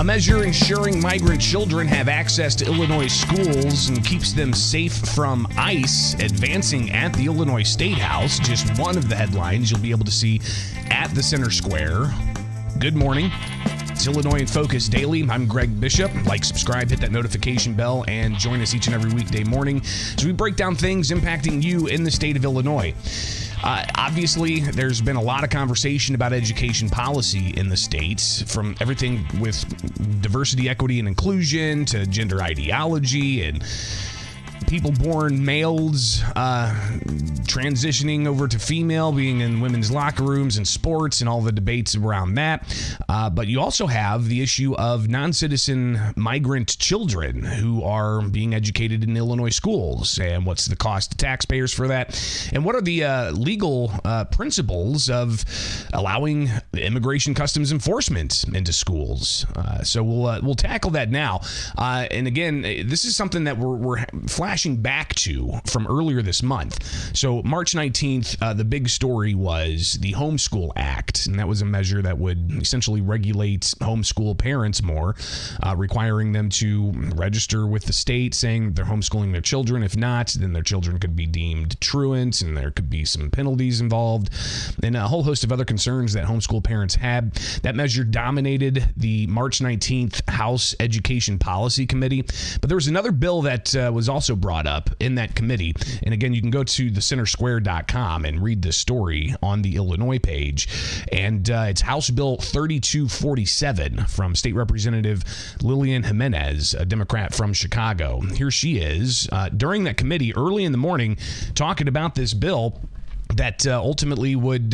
A measure ensuring migrant children have access to Illinois schools and keeps them safe from ICE advancing at the Illinois State House. Just one of the headlines you'll be able to see at the Center Square. Good morning. It's Illinois in Focus Daily. I'm Greg Bishop. Like, subscribe, hit that notification bell, and join us each and every weekday morning as we break down things impacting you in the state of Illinois. Obviously, there's been a lot of conversation about education policy in the state, from everything with diversity, equity, and inclusion to gender ideology and people born males transitioning over to female, being in women's locker rooms and sports and all the debates around that. But you also have the issue of non-citizen migrant children who are being educated in Illinois schools, and what's the cost to taxpayers for that, and what are the legal principles of allowing immigration customs enforcement into schools. So we'll tackle that now. And again, this is something that we're flashing back to from earlier this month. So March 19th, the big story was the Homeschool Act, and that was a measure that would essentially regulate homeschool parents more, requiring them to register with the state saying they're homeschooling their children. If not, then their children could be deemed truant, and there could be some penalties involved, and a whole host of other concerns that homeschool parents had. That measure dominated the March 19th House Education Policy Committee, but there was another bill that was also brought up in that committee. And again, you can go to thecentersquare.com and read this story on the Illinois page. And it's House Bill 3247 from State Representative Lillian Jimenez, a Democrat from Chicago. Here she is during that committee early in the morning talking about this bill that ultimately would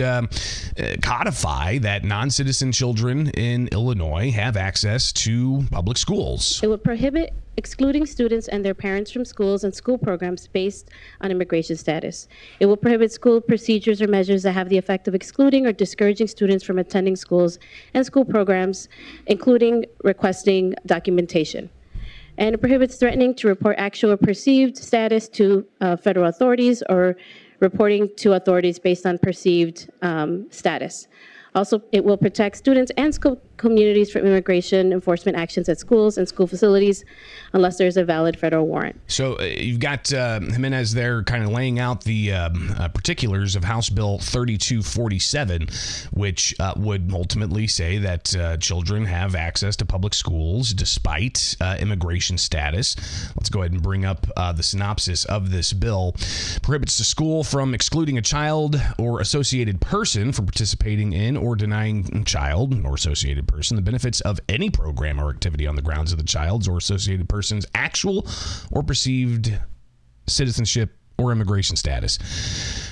codify that non-citizen children in Illinois have access to public schools. It would prohibit excluding students and their parents from schools and school programs based on immigration status. It will prohibit school procedures or measures that have the effect of excluding or discouraging students from attending schools and school programs, including requesting documentation. And it prohibits threatening to report actual or perceived status to federal authorities or reporting to authorities based on perceived status. Also, it will protect students and school communities from immigration enforcement actions at schools and school facilities unless there's a valid federal warrant. So you've got Jimenez there kind of laying out the particulars of House Bill 3247, which would ultimately say that children have access to public schools despite immigration status. Let's go ahead and bring up the synopsis of this bill. Prohibits the school from excluding a child or associated person from participating in or denying a child or associated person the benefits of any program or activity on the grounds of the child's or associated person's actual or perceived citizenship or immigration status.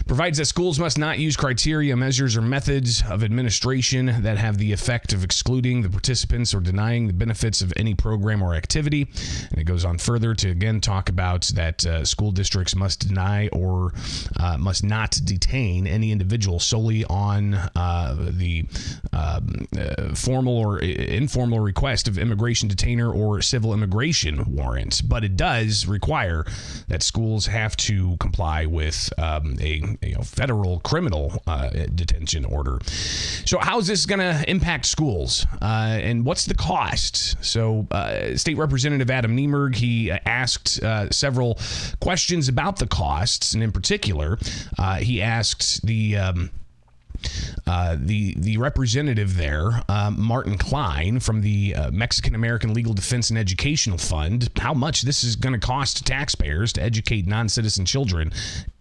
Provides that schools must not use criteria, measures, or methods of administration that have the effect of excluding the participants or denying the benefits of any program or activity. And it goes on further to again talk about that school districts must deny or must not detain any individual solely on the formal or informal request of immigration detainer or civil immigration warrant. But it does require that schools have to comply with a federal criminal detention order. So how is this going to impact schools and what's the cost? So State Representative Adam Niemerg, he asked several questions about the costs, and in particular, he asked the representative there, Martin Klein from the Mexican-American Legal Defense and Educational Fund, how much this is going to cost taxpayers to educate non-citizen children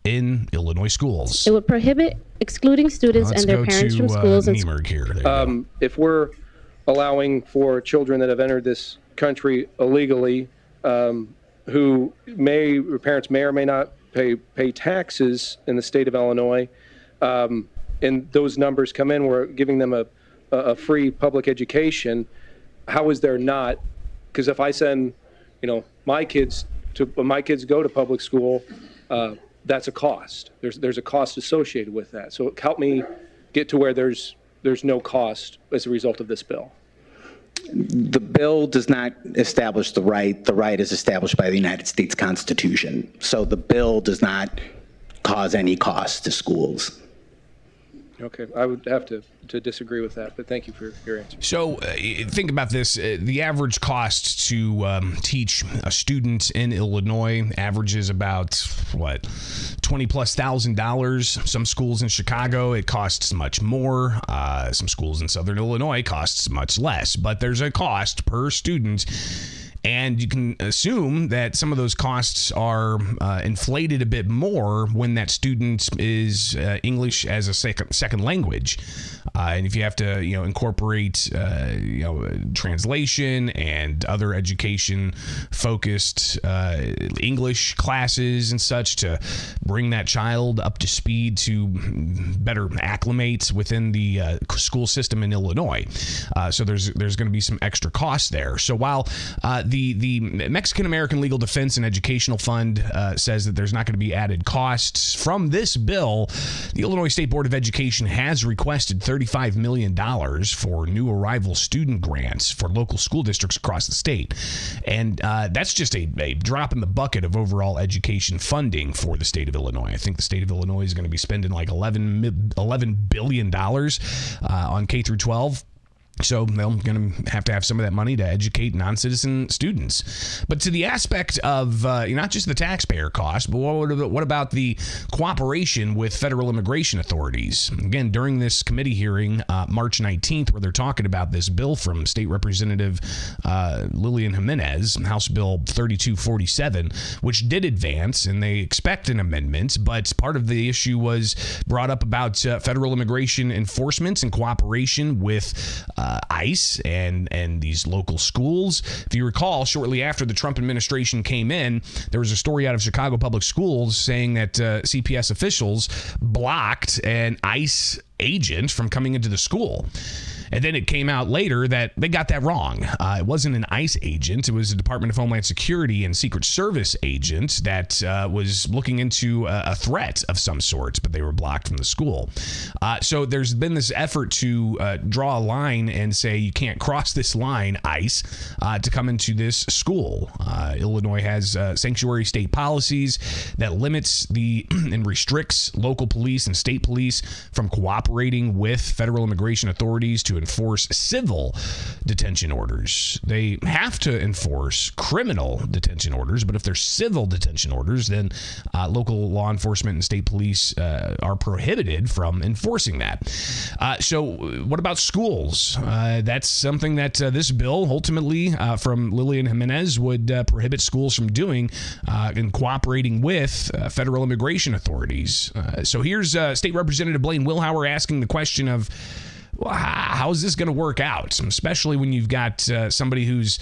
in Illinois schools. It would prohibit excluding students and their parents from schools. Let's go to Niemerg here. If we're allowing for children that have entered this country illegally, who parents may or may not pay taxes in the state of Illinois, and those numbers come in, we're giving them a free public education. How is there not? Because if I send, my kids go to public school, that's a cost. There's a cost associated with that. So help me get to where there's no cost as a result of this bill. The bill does not establish the right. The right is established by the United States Constitution. So the bill does not cause any cost to schools. Okay, I would have to disagree with that, but thank you for your answer. So think about this. The average cost to teach a student in Illinois averages about, $20,000+. Some schools in Chicago, it costs much more. Some schools in Southern Illinois costs much less. But there's a cost per student. And you can assume that some of those costs are inflated a bit more when that student is English as a second language. And if you have to, incorporate, translation and other education-focused English classes and such to bring that child up to speed to better acclimate within the school system in Illinois. So there's going to be some extra costs there. So while the Mexican American Legal Defense and Educational Fund says that there's not going to be added costs from this bill, the Illinois State Board of Education has requested $35 million for new arrival student grants for local school districts across the state. And that's just a drop in the bucket of overall education funding for the state of Illinois. I think the state of Illinois is going to be spending like $11 billion on K through 12. So they're going to have some of that money to educate non-citizen students. But to the aspect of not just the taxpayer cost, but what about the cooperation with federal immigration authorities? Again, during this committee hearing, March 19th, where they're talking about this bill from State Representative Lillian Jimenez, House Bill 3247, which did advance, and they expect an amendment, but part of the issue was brought up about federal immigration enforcement and cooperation with ICE and these local schools. If you recall, shortly after the Trump administration came in, there was a story out of Chicago Public Schools saying that CPS officials blocked an ICE agent from coming into the school. And then it came out later that they got that wrong. It wasn't an ICE agent. It was a Department of Homeland Security and Secret Service agent that was looking into a threat of some sort, but they were blocked from the school. So there's been this effort to draw a line and say you can't cross this line, ICE, to come into this school. Illinois has sanctuary state policies that limits and restricts local police and state police from cooperating with federal immigration authorities to enforce civil detention orders. They have to enforce criminal detention orders, but if they're civil detention orders, then local law enforcement and state police are prohibited from enforcing that. So what about schools? That's something that this bill ultimately from Lillian Jimenez would prohibit schools from doing in cooperating with federal immigration authorities. So here's State Representative Blaine Wilhauer asking the question of, well, how is this going to work out, especially when you've got somebody who's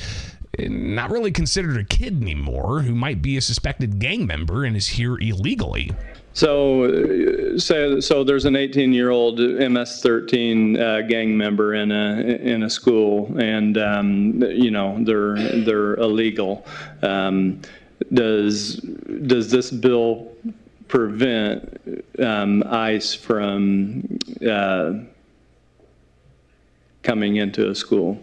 not really considered a kid anymore, who might be a suspected gang member and is here illegally? So there's an 18-year-old MS-13 gang member in a school, and they're illegal. Does this bill prevent ICE from coming into a school?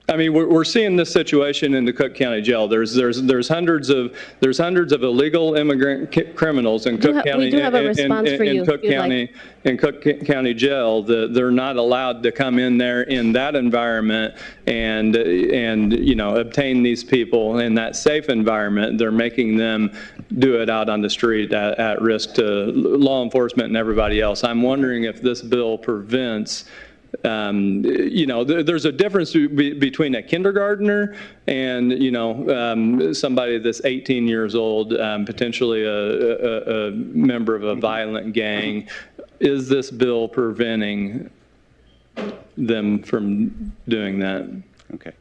I mean, we're seeing this situation in the Cook County Jail. There's hundreds of illegal immigrant criminals in Cook County. We do have a response for you. In Cook County Jail, they're not allowed to come in there in that environment and obtain these people in that safe environment. They're making them do it out on the street at risk to law enforcement and everybody else. I'm wondering if this bill prevents. There's a difference between a kindergartner and, somebody that's 18 years old, potentially a member of a violent gang. Is this bill preventing them from doing that? Okay.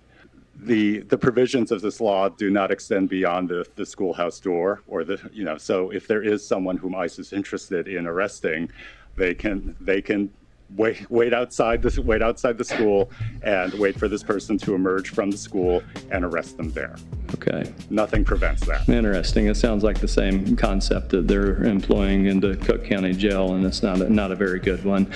The provisions of this law do not extend beyond the schoolhouse door or so if there is someone whom ICE is interested in arresting, they can wait outside the school and wait for this person to emerge from the school and arrest them there. Okay. Nothing prevents that. Interesting. It sounds like the same concept that they're employing in the Cook County Jail, and it's not a very good one.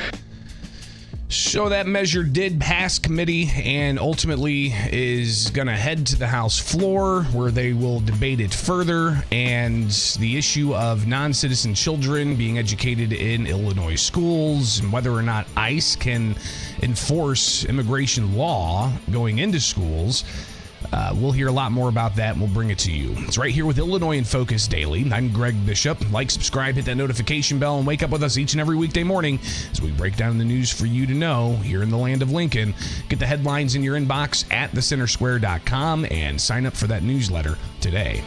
So that measure did pass committee and ultimately is going to head to the House floor where they will debate it further. And the issue of non-citizen children being educated in Illinois schools and whether or not ICE can enforce immigration law going into schools. We'll hear a lot more about that, and we'll bring it to you. It's right here with Illinois in Focus Daily. I'm Greg Bishop. Like, subscribe, hit that notification bell, and wake up with us each and every weekday morning as we break down the news for you to know here in the land of Lincoln. Get the headlines in your inbox at thecentersquare.com and sign up for that newsletter today.